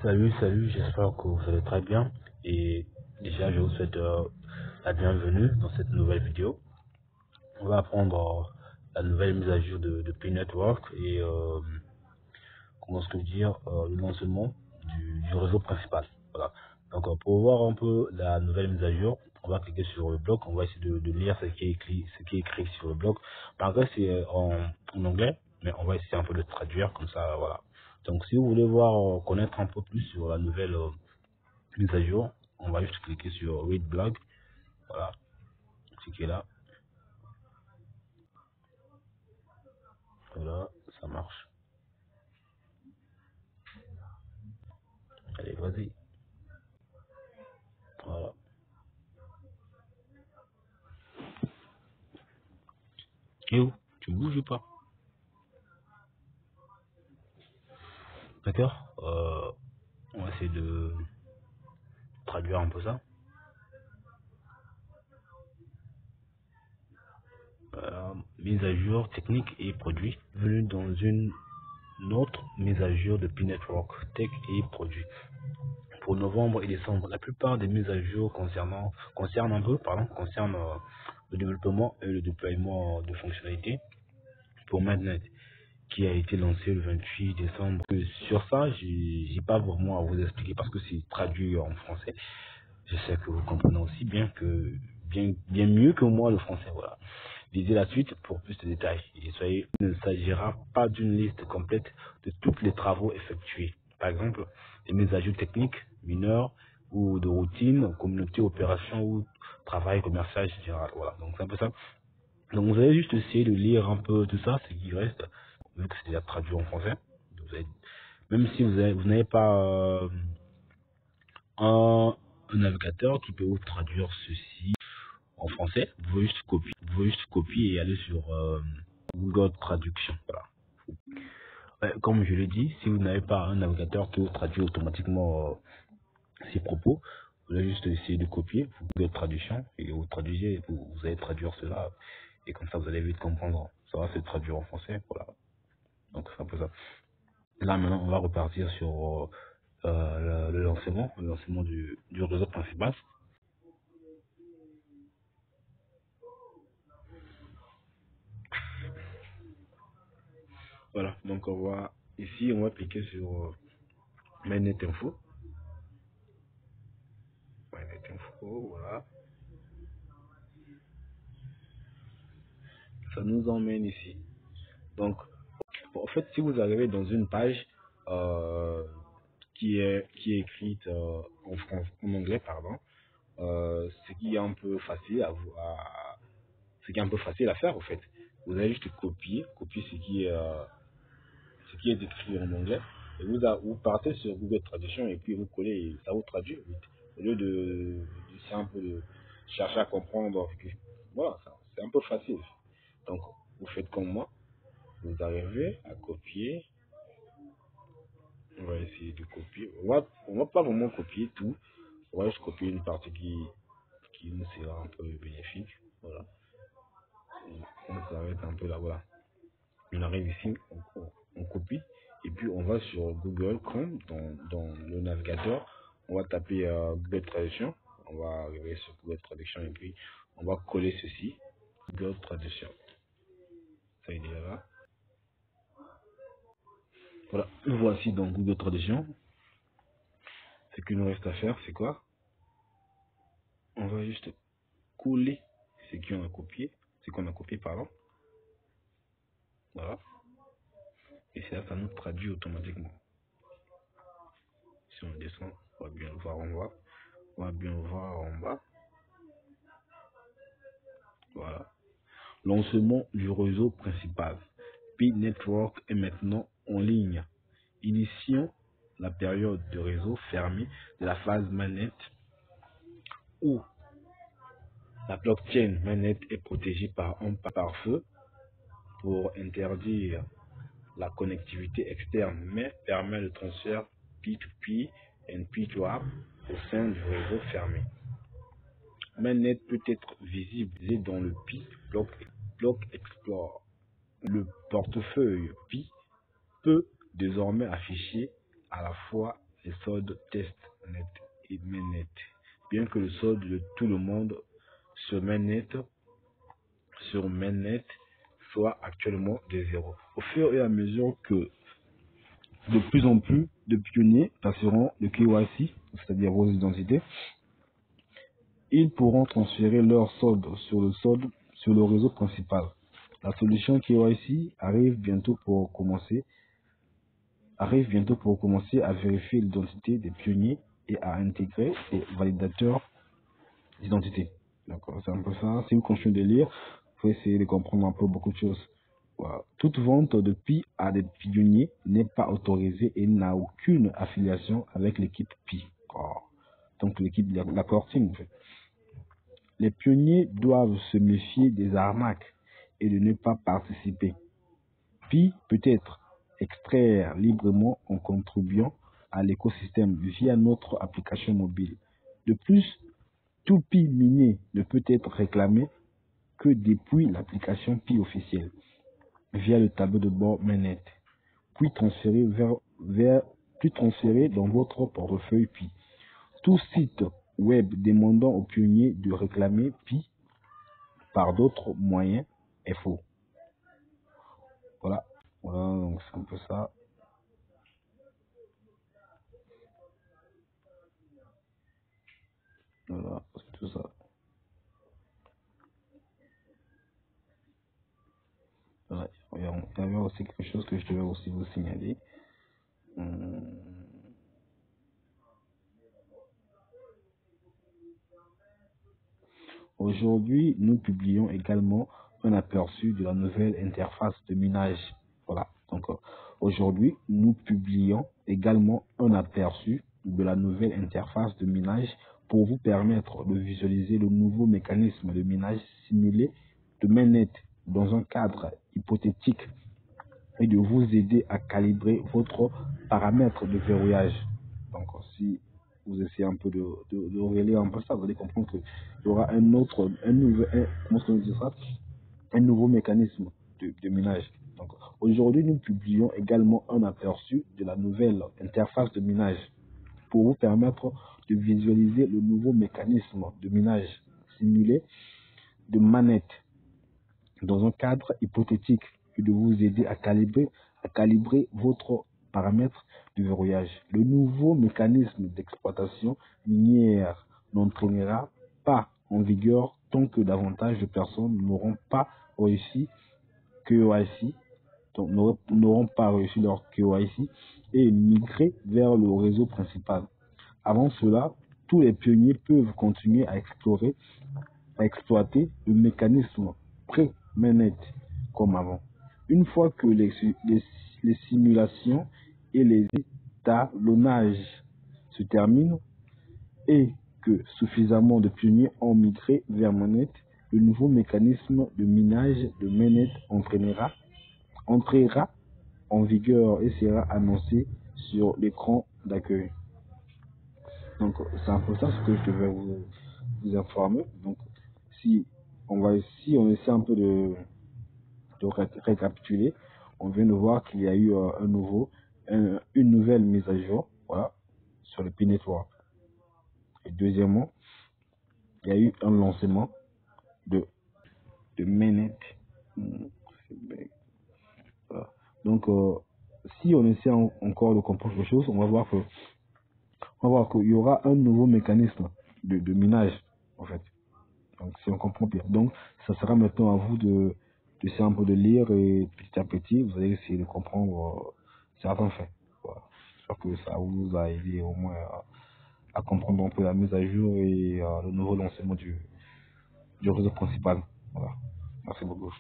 Salut, j'espère que vous allez très bien. Et déjà, je vous souhaite la bienvenue dans cette nouvelle vidéo. On va apprendre la nouvelle mise à jour de P-Network et comment est-ce que dire, le lancement du réseau principal. Voilà. Donc, pour voir un peu la nouvelle mise à jour, on va cliquer sur le bloc, on va essayer de lire ce qui est écrit sur le bloc. Par contre, c'est en anglais, mais on va essayer un peu de traduire comme ça, voilà. Donc, si vous voulez voir, connaître un peu plus sur la nouvelle mise à jour, on va juste cliquer sur Read Blog. Voilà, cliquez là. Voilà, ça marche. Allez, vas-y. Voilà. Et où tu bouges ou pas? D'accord. On va essayer de traduire un peu ça. Mise à jour technique et produit. Bienvenue dans une autre mise à jour de P-Network Tech et produits. Pour novembre et décembre, la plupart des mises à jour concernent le développement et le déploiement de fonctionnalités pour Madnet, qui a été lancé le 28 décembre. Sur ça, j'ai pas vraiment à vous expliquer parce que c'est traduit en français. Je sais que vous comprenez aussi bien mieux que moi le français. Voilà. Lisez la suite pour plus de détails. Et soyez, il ne s'agira pas d'une liste complète de tous les travaux effectués. Par exemple, des mises à jour techniques, mineures ou de routine, communauté, opération ou travail commercial général. Voilà. Donc c'est un peu ça. Donc vous allez juste essayer de lire un peu tout ça, ce qui reste, vu que c'est déjà traduit en français. Vous allez- Même si vous n'avez pas un navigateur qui peut vous traduire ceci en français, vous pouvez juste copier et aller sur Google Traduction. Voilà. Comme je l'ai dit, si vous n'avez pas un navigateur qui vous traduit automatiquement ces propos, vous allez juste essayer de copier Google Traduction et vous traduisez, vous allez traduire cela et comme ça vous allez vite comprendre. Ça va se traduire en français. Voilà. Donc c'est un peu ça. Là maintenant on va repartir sur le lancement du réseau principal. Voilà, donc ici on va cliquer sur Mainnet Info. Mainnet Info, voilà. Ça nous emmène ici. Donc en fait si vous arrivez dans une page euh, qui est écrite en anglais, pardon, ce qui est un peu facile ce qui est un peu facile à faire en fait. Vous allez juste copier ce qui est écrit en anglais et vous partez sur Google Traduction et puis vous collez et ça vous traduit vite. Au lieu d'essayer un peu de chercher à comprendre. Voilà, c'est un peu facile. Donc vous faites comme moi, vous arrivez à copier. On va essayer de copier. On va pas vraiment copier tout. On va juste copier une partie qui nous sera un peu bénéfique. Voilà. On s'arrête un peu là. Voilà. On arrive ici, on copie. Et puis on va sur Google Chrome, dans le navigateur. On va taper Google Traduction. On va arriver sur Google Traduction et puis on va coller ceci. Google Traduction. Ça il est là. Voilà. Nous voici dans Google Traduction. Ce qu'il nous reste à faire, c'est quoi? On va juste coller ce qu'on a copié, pardon. Voilà. Et c'est là, ça nous traduit automatiquement. Si on descend, on va bien voir en bas. On va bien voir en bas. Voilà. Lancement du réseau principal. P-Network est maintenant en ligne. Initions la période de réseau fermé de la phase mainnet où la blockchain mainnet est protégée par un pare-feu pour interdire la connectivité externe, mais permet le transfert P2P et P2A au sein du réseau fermé. Mainnet peut être visible dans le Pi Block Explorer. Le portefeuille Pi peut désormais afficher à la fois les soldes testnet et mainnet, bien que le solde de tout le monde sur mainnet soit actuellement de 0. Au fur et à mesure que de plus en plus de pionniers passeront le KYC, c'est-à-dire vos identités, ils pourront transférer leur solde sur le réseau principal. La solution KYC arrive bientôt pour commencer à vérifier l'identité des pionniers et à intégrer des validateurs d'identité. D'accord, c'est un peu ça. Si vous continuez de lire, vous pouvez essayer de comprendre un peu beaucoup de choses. Voilà. Toute vente de PI à des pionniers n'est pas autorisée et n'a aucune affiliation avec l'équipe PI. Donc l'équipe, la core team en fait. Les pionniers doivent se méfier des arnaques et de ne pas participer. PI peut être extraire librement en contribuant à l'écosystème via notre application mobile. De plus, tout PI miné ne peut être réclamé que depuis l'application PI officielle via le tableau de bord mainnet, puis transféré dans votre portefeuille PI. Tout site web demandant aux pionniers de réclamer PI par d'autres moyens est faux. Voilà, donc c'est un peu ça. Voilà, c'est tout ça. Voilà, il y avait aussi quelque chose que je devais aussi vous signaler. Aujourd'hui, nous publions également un aperçu de la nouvelle interface de minage. Voilà. Donc, aujourd'hui, nous publions également un aperçu de la nouvelle interface de minage pour vous permettre de visualiser le nouveau mécanisme de minage simulé de mainnet dans un cadre hypothétique et de vous aider à calibrer votre paramètre de verrouillage. Donc, si vous essayez un peu de relire un peu ça, vous allez comprendre qu'il y aura un nouveau mécanisme de minage. Donc, aujourd'hui, nous publions également un aperçu de la nouvelle interface de minage pour vous permettre de visualiser le nouveau mécanisme de minage simulé de manette dans un cadre hypothétique et de vous aider à calibrer votre paramètre de verrouillage. Le nouveau mécanisme d'exploitation minière n'entraînera pas en vigueur tant que davantage de personnes n'auront pas réussi leur KYC et migré vers le réseau principal. Avant cela, tous les pionniers peuvent continuer à exploiter le mécanisme pré-mainnet comme avant. Une fois que les simulations et les étalonnages se terminent et que suffisamment de pionniers ont migré vers mainnet, le nouveau mécanisme de minage de mainnet entrera en vigueur et sera annoncé sur l'écran d'accueil. Donc c'est un peu ça ce que je devais vous informer. Donc si on essaie un peu de récapituler, on vient de voir qu'il y a eu une nouvelle mise à jour, voilà, sur le P-Network. Et deuxièmement, il y a eu un lancement de mainnet. Voilà. Donc si on essaie encore de comprendre quelque chose, on va voir qu'il y aura un nouveau mécanisme de minage en fait. Donc si on comprend bien. Donc ça sera maintenant à vous d'essayer un peu de lire et petit à petit vous allez essayer de comprendre certains faits. Voilà. J'espère que ça vous a aidé au moins à comprendre un peu la mise à jour et le nouveau lancement du réseau principal. Voilà. Merci beaucoup.